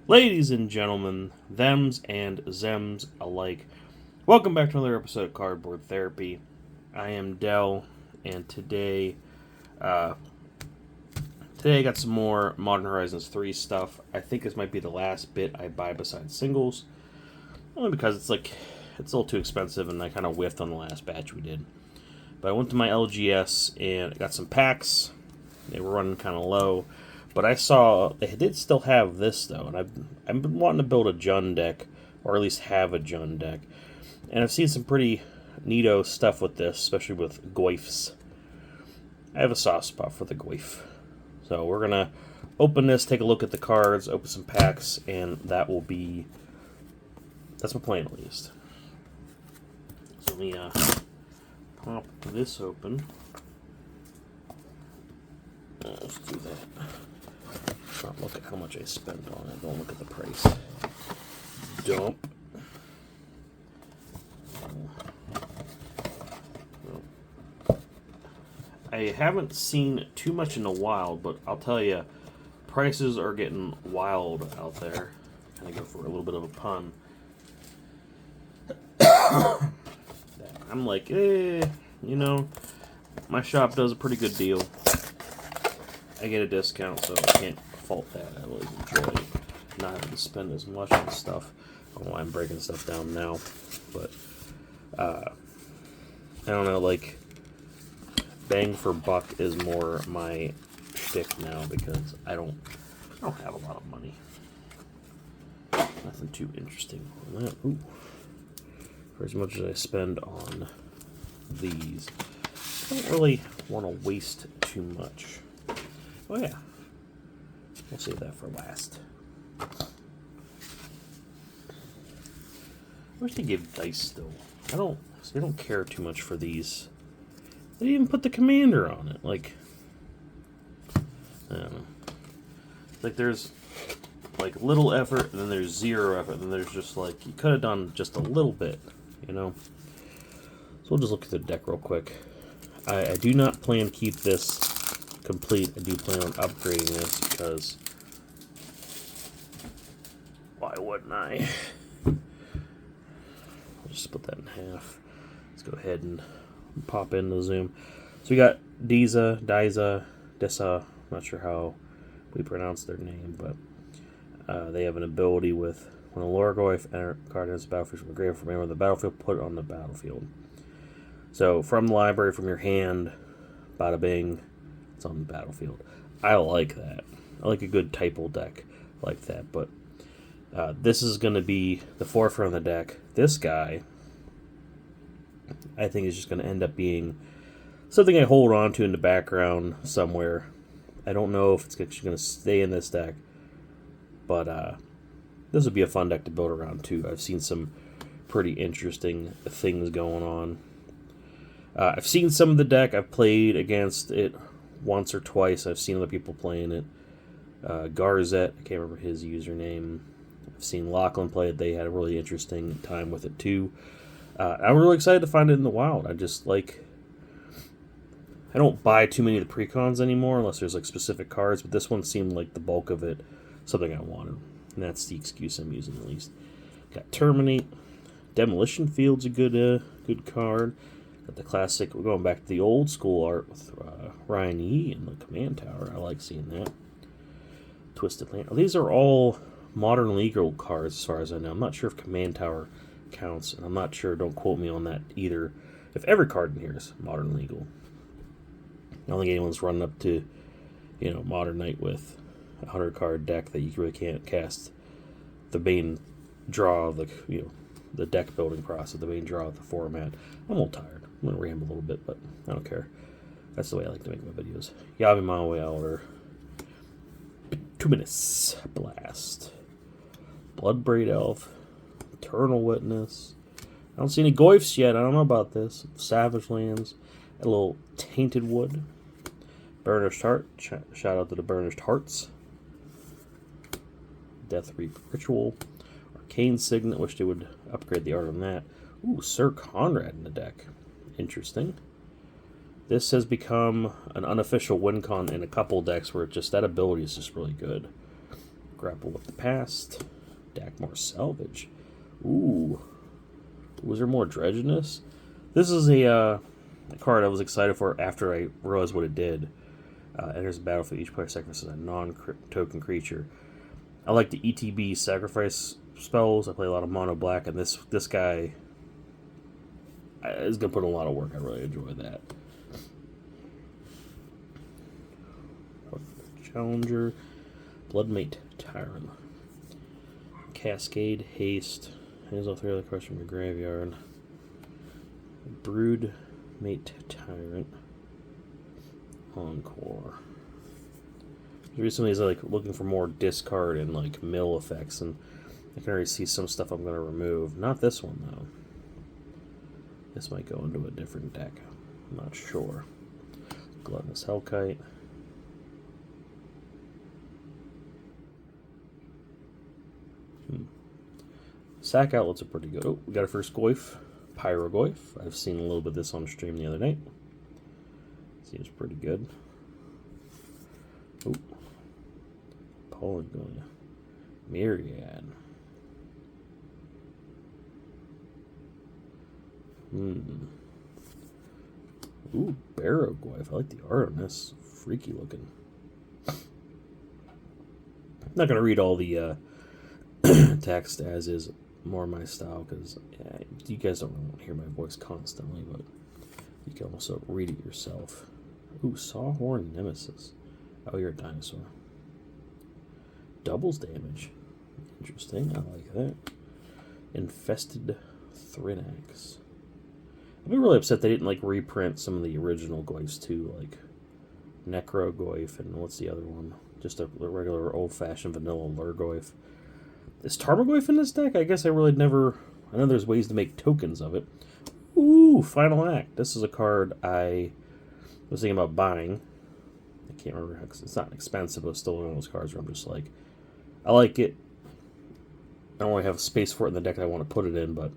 Ladies and gentlemen, thems and zems alike, welcome back to another episode of Cardboard Therapy. I am Dell, and uh, today I got some more Modern Horizons 3 stuff. I think this might be the last bit I buy besides singles, only because it's a little too expensive, and I kind of whiffed on the last batch we did. But I went to my LGS and I got some packs. They were running kind of low. But I saw they did still have this though, and I've been wanting to build a Jund deck, or at least have a Jund deck, and I've seen some pretty neato stuff with this, especially with Goyfs. I have a soft spot for the Goyf, so we're gonna open this, take a look at the cards, open some packs, and that's my plan at least. So let me pop this open. Let's do that. Don't look at how much I spent on it. Don't look at the price. Dump. I haven't seen too much in a while, but I'll tell you, prices are getting wild out there. Kind of go for a little bit of a pun. I'm like, my shop does a pretty good deal. I get a discount, so I can't fault that. I always enjoy not having to spend as much on stuff. I don't know why I'm breaking stuff down now, but I don't know, like, bang for buck is more my shtick now because I don't have a lot of money. Nothing too interesting on that. Ooh. For as much as I spend on these, I don't really want to waste too much. Oh yeah, we'll save that for last. I wish they gave dice still. I don't care too much for these. They didn't even put the commander on it. Like, I don't know. Like there's like little effort, and then there's zero effort, and then there's just like you could have done just a little bit, you know. So we'll just look at the deck real quick. I do not plan to keep this complete. I do plan on upgrading this because why wouldn't I? I'll just split that in half. Let's go ahead and pop in the zoom. So we got Disa, not sure how we pronounce their name, but they have an ability with when a Goyf enter card enters the battlefield from the grave from anywhere on the battlefield, put it on the battlefield. So from the library, from your hand, bada bing, it's on the battlefield. I like that. I like a good typo deck like that, but this is going to be the forefront of the deck. This guy, I think, is just going to end up being something I hold on to in the background somewhere. I don't know if it's actually going to stay in this deck, but this would be a fun deck to build around too. I've seen some pretty interesting things going on. I've seen some of the deck. I've played against it once or twice. I've seen other people playing it. Garzette, I can't remember his username. I've seen Lachlan play it. They had a really interesting time with it too. I'm really excited to find it in the wild. I don't buy too many of the precons anymore unless there's like specific cards, but this one seemed like the bulk of it, something I wanted. And that's the excuse I'm using at least. Got Terminate. Demolition Field's a good card. Got the classic, we're going back to the old school art with Ryan Yee and the Command Tower. I like seeing that. Twisted Land. These are all modern legal cards as far as I know. I'm not sure if Command Tower counts, and I'm not sure, don't quote me on that either, if every card in here is modern legal. I don't think anyone's running up to, Modern Night with a 100 card deck that you really can't cast the main draw of the deck building process, the main draw of the format. I'm a little tired. I'm going to ramble a little bit, but I don't care. That's the way I like to make my videos. Yavimaya Elder. Bituminous Blast. Bloodbraid Elf. Eternal Witness. I don't see any Goyfs yet. I don't know about this. Savage Lands. A little Tainted Wood. Burnished Heart. Shout out to the Burnished Hearts. Death Reap Ritual. Arcane Signet. Wish they would upgrade the art on that. Ooh, Sir Conrad in the deck. Interesting. This has become an unofficial win con in a couple decks where that ability is just really good. Grapple with the Past. Dakmar Salvage. Ooh. Was there more dredginess? This is a card I was excited for after I realized what it did. Enters the battlefield. Each player sacrifices a non-token creature. I like the ETB sacrifice spells. I play a lot of mono black, and this guy is going to put in a lot of work. I really enjoy that. Challenger. Bloodmate Tyrant. Cascade. Haste. Here's all 3 other cards from your graveyard. Brood Mate Tyrant. Encore. Recently, is like looking for more discard and like mill effects, and I can already see some stuff I'm going to remove. Not this one though. This might go into a different deck. I'm not sure. Gluttonous Hellkite. Sack outlets are pretty good. Oh, we got our first Goyf. Pyro Goyf. I've seen a little bit of this on stream the other night. Seems pretty good. Oh. Polygon. Myriad. Ooh, Barrow Goyf. I like the art on this. Freaky looking. I'm not going to read all the text as is, more my style, because you guys don't really want to hear my voice constantly, but you can also read it yourself. Ooh, Sawhorn Nemesis. Oh, you're a dinosaur. Doubles damage. Interesting, I like that. Infested Thrinax. I've been really upset they didn't like reprint some of the original Goyfs too, like Necro Goyf and what's the other one? Just a regular old-fashioned vanilla Lurgoyf. Is Tarmogoyf in this deck? I guess I really never... I know there's ways to make tokens of it. Ooh, Final Act. This is a card I was thinking about buying. I can't remember how... It's not expensive, but it's still one of those cards where I'm just like... I like it. I don't really have space for it in the deck that I want to put it in, but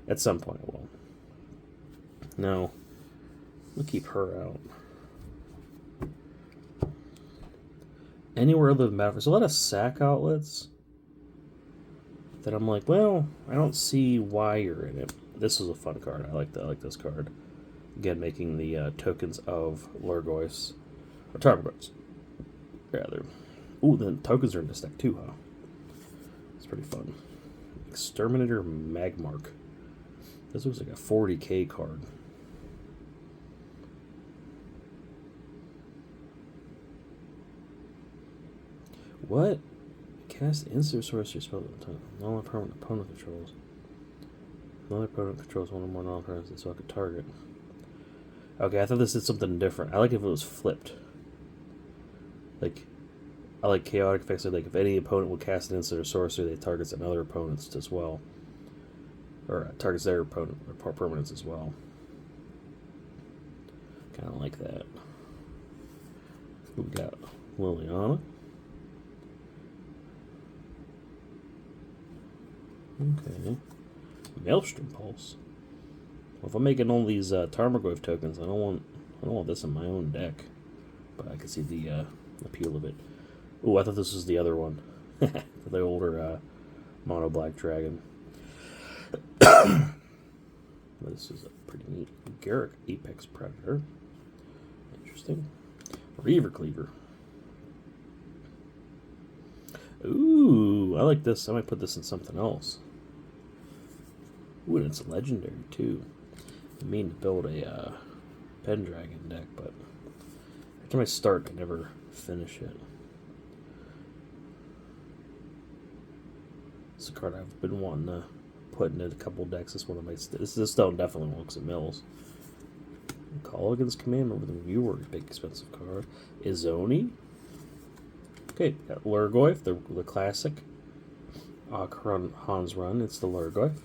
at some point I will. No. We'll keep her out. Anywhere other than Battlefield. There's a lot of sack outlets that I'm like, well, I don't see why you're in it. This is a fun card. I like this card. Again, making the tokens of Lurgoyfs, or Tarmogoyfs, rather. Ooh, the tokens are in this deck too, huh? It's pretty fun. Exterminator Magmark. This looks like a 40k card. What? Cast instant sorcery spell at the time. Non-permanent opponent controls. Another opponent controls one or more non-permanents, so I could target. Okay, I thought this did something different. I like if it was flipped. Like, I like chaotic effects. Like, if any opponent will cast an instant or sorcery, they targets another opponents as well. Or targets their opponent or permanents as well. Kind of like that. We got Liliana. Okay. Maelstrom Pulse. Well, if I'm making all these Tarmogoyf tokens, I don't want this in my own deck. But I can see the appeal of it. Ooh, I thought this was the other one. The older mono black dragon. This is a pretty neat. Garruk Apex Predator. Interesting. Reaver Cleaver. Ooh, I like this. I might put this in something else. Ooh, and it's legendary too. I mean to build a Pendragon deck, but every time I start, I never finish it. It's a card I've been wanting to put in a couple decks. This one of my this stone definitely works at mills. Call against command over the viewer, big expensive card. Izoni. Okay, got Lurgoyf, the classic. Hans Run, it's the Lurgoyf.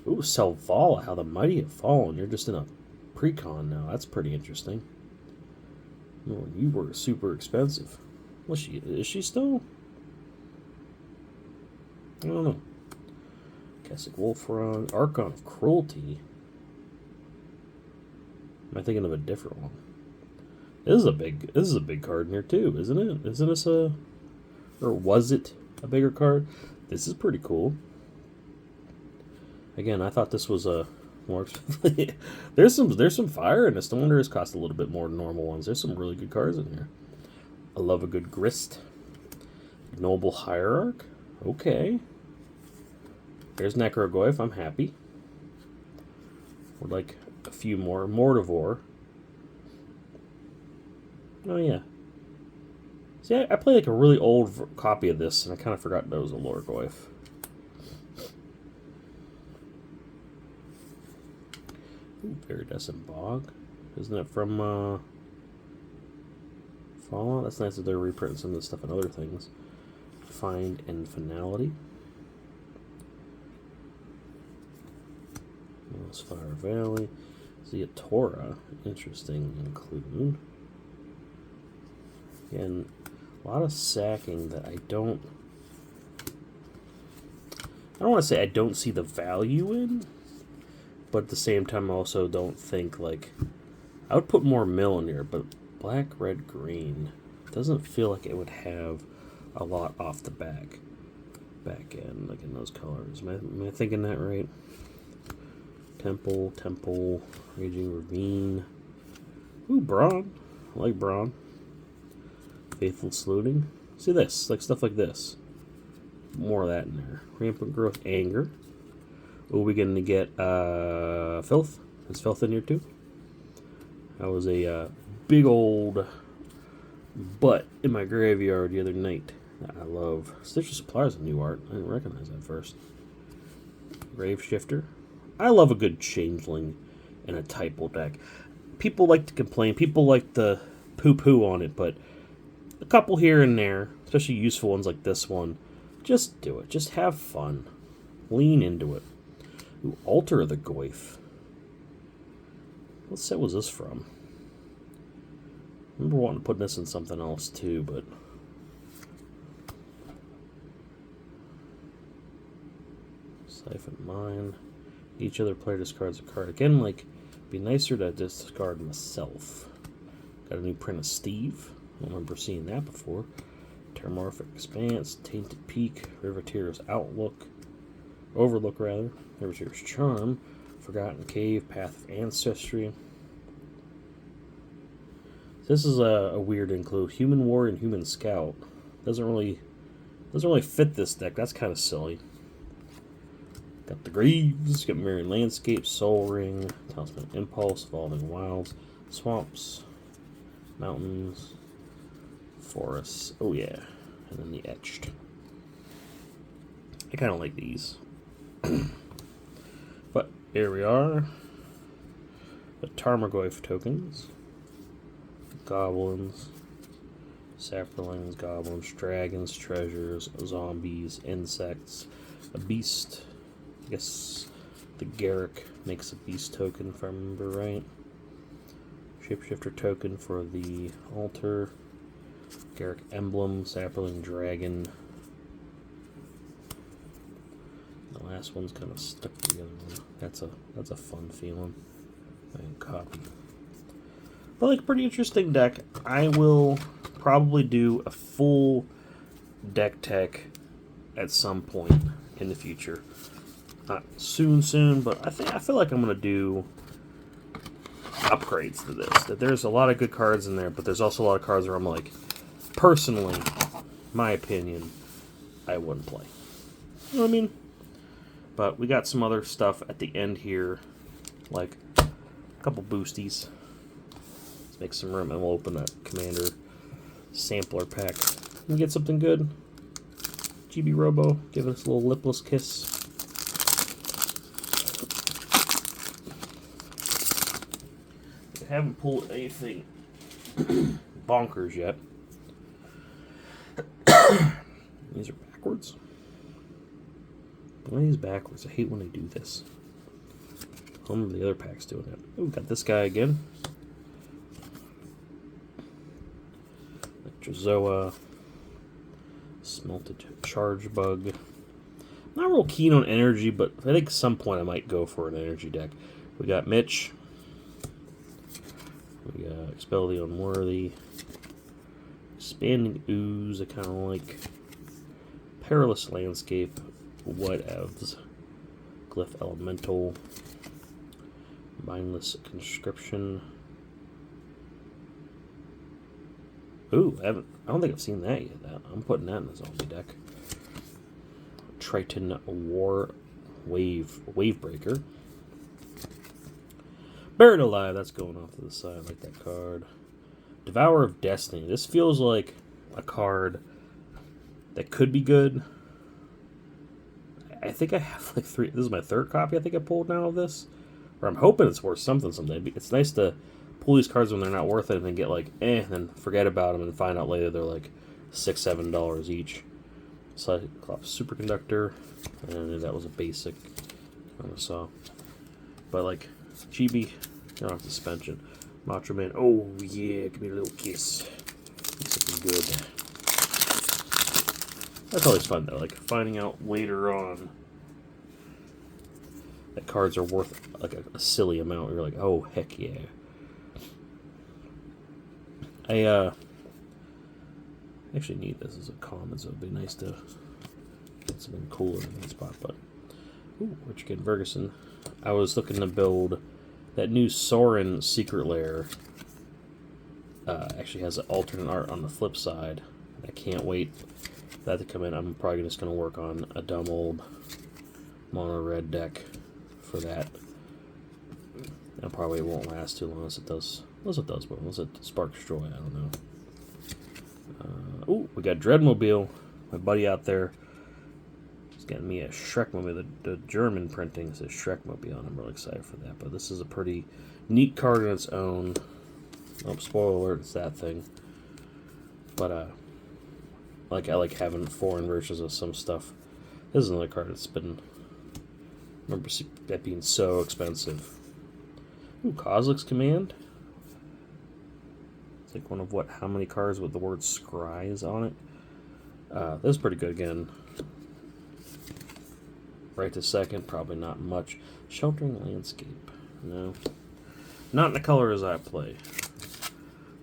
Ooh, Selvala, how the mighty have fallen. You're just in a precon now. That's pretty interesting. Oh, you were super expensive. Is she still? I don't know. Kessig Wolfron, Archon of Cruelty. Am I thinking of a different one? This is a big card in here too, isn't it? Isn't this a Or was it a bigger card? This is pretty cool. Again, I thought this was a more expensive. there's some fire in this. The Wanderers cost a little bit more than normal ones. There's some really good cards in here. I love a good Grist. Noble Hierarch. Okay. There's Goyf. I'm happy. Would like a few more. Mortivore. Oh, yeah. See, I played like a really old copy of this, and I kind of forgot that was a Goyf. Iridescent Bog. Isn't it from Fallout? That's nice that they're reprinting some of this stuff and other things. Find and Finality. Fire Valley. Zeatora. Interesting include. Again, a lot of sacking that I don't want to say I don't see the value in, but at the same time I also don't think, like, I would put more mill in here, but black, red, green doesn't feel like it would have a lot off the back end, like in those colors. Am I thinking that right? Temple, Raging Ravine. Ooh, Brawn. I like Brawn. Faithful Saluting. See this, like stuff like this. More of that in there. Rampant Growth, Anger. Ooh, we're going to get Filth. Is Filth in here too? That was a big old butt in my graveyard the other night. I love. Stitcher Supplies of new art. I didn't recognize that first. Grave Shifter. I love a good Changeling in a typo deck. People like to complain. People like to poo-poo on it, but a couple here and there, especially useful ones like this one, just do it. Just have fun. Lean into it. Ooh, Altar the Goyf. What set was this from? I remember wanting to put this in something else too, but Siphon Mine. Each other player discards a card. Again, like, be nicer to discard myself. Got a new print of Steve. I don't remember seeing that before. Terramorphic Expanse, Tainted Peak, Riveteer's Outlook, Overlook rather, Riveteer's Charm, Forgotten Cave, Path of Ancestry. This is a weird include. Human Warrior and Human Scout. Doesn't really fit this deck. That's kind of silly. Got the Greaves, got Mirroring Landscape, Soul Ring, Talisman Impulse, Evolving Wilds, Swamps, Mountains, Forests. Oh yeah, and then the Etched. I kind of like these. But here we are. The Tarmogoyf tokens. Goblins. Saprolings, goblins, dragons, treasures, zombies, insects, a beast. I guess the Garrick makes a beast token, if I remember right. Shapeshifter token for the altar. Garrick emblem, Saproling dragon. The last one's kind of stuck together. That's a fun feeling. And copy. But like, pretty interesting deck. I will probably do a full deck tech at some point in the future. Not soon, but I feel like I'm gonna do upgrades to this. That there's a lot of good cards in there, but there's also a lot of cards where I'm like, personally, my opinion, I wouldn't play. You know what I mean? But we got some other stuff at the end here, like a couple boosties. Let's make some room, and we'll open that Commander sampler pack and get something good. GB Robo, give us a little lipless kiss. I haven't pulled anything bonkers yet. These are backwards. Why are these backwards? I hate when they do this. I remember the other pack's doing that. Oh, got this guy again. Electrozoa. Smelted Charge Bug. Not real keen on energy, but I think at some point I might go for an energy deck. We got Mitch. We got Expel the Unworthy. Expanding Ooze, I kind of like. Perilous Landscape, Whatevs, Glyph Elemental, Mindless Conscription. Ooh, I don't think I've seen that yet. I'm putting that in the zombie deck. Triton War Wavebreaker. Buried Alive, that's going off to the side. I like that card. Devourer of Destiny. This feels like a card that could be good. I think I have like 3. This is my 3rd copy I think I pulled now of this. Or I'm hoping it's worth something someday. It's nice to pull these cards when they're not worth it and then get like, and then forget about them and find out later they're like $6-7 each. Cyclops Superconductor. And that was a basic. I saw. But like, Chibi, don't have suspension. Macho Man, oh yeah, give me a little kiss. Something good. That's always fun though, like finding out later on that cards are worth like a silly amount. You're like, oh heck yeah. I actually need this as a common, so it'd be nice to get something cooler in that spot. But ooh, Richard Ferguson. I was looking to build that new Sorin Secret Lair. Actually has an alternate art on the flip side. I can't wait for that to come in. I'm probably just going to work on a dumb old mono red deck for that. And probably it won't last too long unless it does. Unless it does, but unless it sparks joy, I don't know. Oh, we got Dreadmobile. My buddy out there is getting me a Shrekmobile. The German printing says Shrekmobile, and I'm really excited for that. But this is a pretty neat card on its own. Oh, spoiler alert, it's that thing. But I like having foreign versions of some stuff. This is another card that's been, I remember that being so expensive. Ooh, Kozilek's Command. It's like one of how many cards with the word scries on it. This is pretty good again. Right to second, probably not much. Sheltering Landscape. No. Not in the colors I play.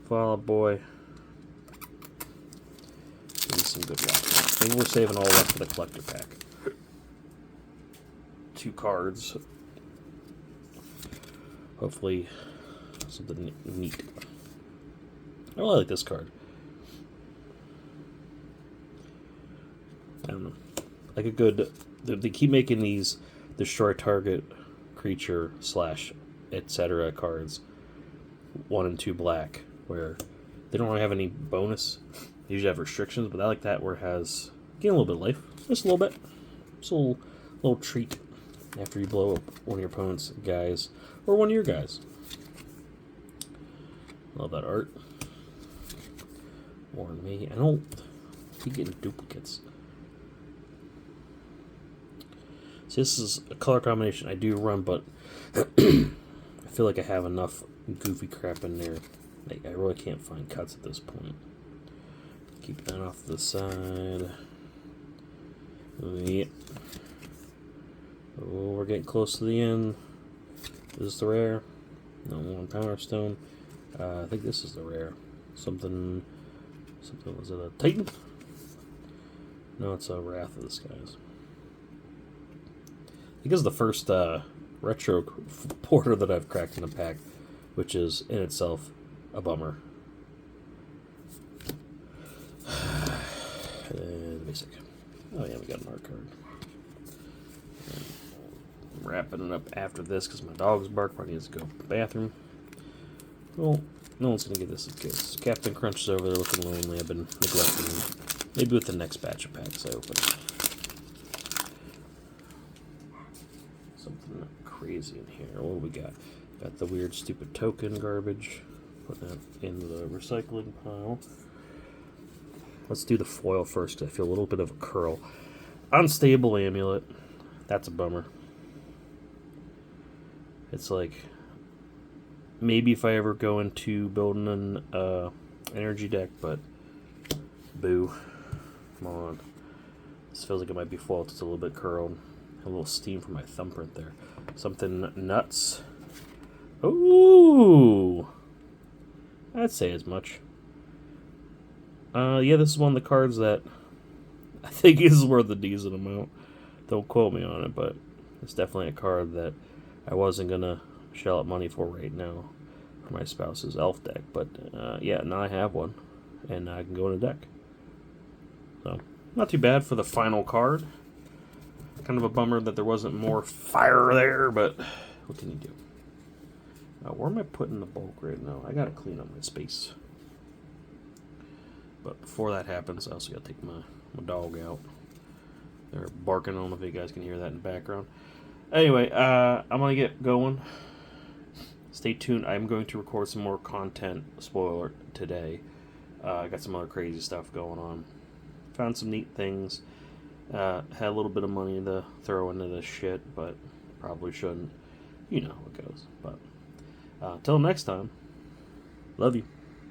Fall Out Boy. Give me some good luck. I think we're saving all up for the collector pack. 2 cards. Hopefully something neat. I really like this card. I don't know. Like a good... They keep making these destroy target creature / etc. cards 1 and 2 black, where they don't really have any bonus. They usually have restrictions, but I like that where it has get a little bit of life, just a little bit. Just a little treat after you blow up one of your opponent's guys or one of your guys. Love that art. Warn me, I don't keep getting duplicates. See, this is a color combination I do run, but I feel like I have enough goofy crap in there. I really can't find cuts at this point. Keep that off the side. Yep. Oh, we're getting close to the end. This is the rare. No one Power Stone. I think this is the rare. Something. Was it a Titan? No, it's a Wrath of the Skies. I think it's the first retro porter that I've cracked in a pack, which is in itself a bummer. And basic. Oh yeah, we got an art card. And I'm wrapping it up after this because my dog's bark. Probably needs to go to the bathroom. Well, no one's gonna get this as gifts. Captain Crunch is over there looking lonely. I've been neglecting him. Maybe with the next batch of packs I open. Something crazy in here. What do we got? Got the weird, stupid token garbage. Put that in the recycling pile. Let's do the foil first because I feel a little bit of a curl. Unstable Amulet. That's a bummer. It's like maybe if I ever go into building an energy deck, but boo. Come on. This feels like it might be foiled. It's a little bit curled. A little steam from my thumbprint there. Something nuts. Ooh! I'd say as much. Yeah, this is one of the cards that I think it's worth a decent amount. Don't quote me on it, but it's definitely a card that I wasn't gonna shell out money for right now for my spouse's elf deck. But yeah, now I have one, and I can go in a deck. So not too bad for the final card. Kind of a bummer that there wasn't more fire there, but what can you do? Where am I putting the bulk right now? I gotta clean up my space. But before that happens, I also gotta take my dog out. They're barking. I don't know if you guys can hear that in the background. Anyway, I'm gonna get going. Stay tuned. I'm going to record some more content. Spoiler today. I got some other crazy stuff going on. Found some neat things. Had a little bit of money to throw into this shit, but probably shouldn't. You know how it goes. But till next time, love you.